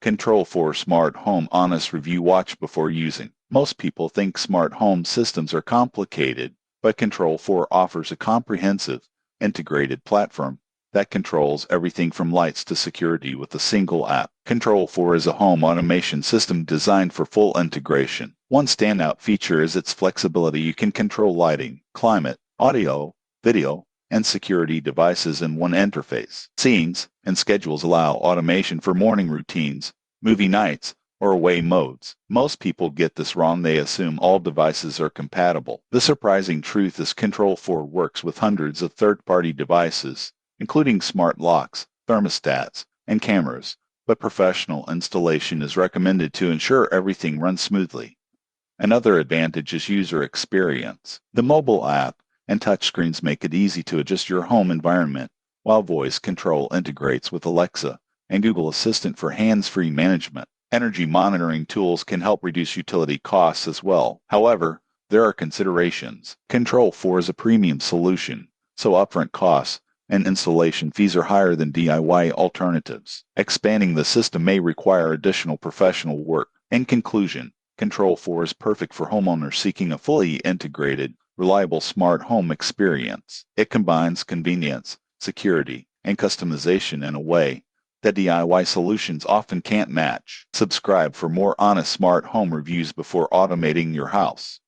Control 4 Smart Home Honest Review. Watch before using. Most people think smart home systems are complicated, but Control 4 offers a comprehensive, integrated platform that controls everything from lights to security with a single app. Control 4 is a home automation system designed for full integration. One standout feature is its flexibility. You can control lighting, climate, audio, video, and security devices in one interface. Scenes and schedules allow automation for morning routines, movie nights, or away modes. Most people get this wrong. They assume all devices are compatible. The surprising truth is Control 4 works with hundreds of third-party devices, including smart locks, thermostats, and cameras, but professional installation is recommended to ensure everything runs smoothly. Another advantage is user experience. The mobile app and touchscreens make it easy to adjust your home environment, while voice control integrates with Alexa and Google Assistant for hands-free management. Energy monitoring tools can help reduce utility costs as well. However, there are considerations. Control 4 is a premium solution, so upfront costs and installation fees are higher than DIY alternatives. Expanding the system may require additional professional work. In conclusion, Control 4 is perfect for homeowners seeking a fully integrated, reliable smart home experience. It combines convenience, security, and customization in a way that DIY solutions often can't match. Subscribe for more honest smart home reviews before automating your house.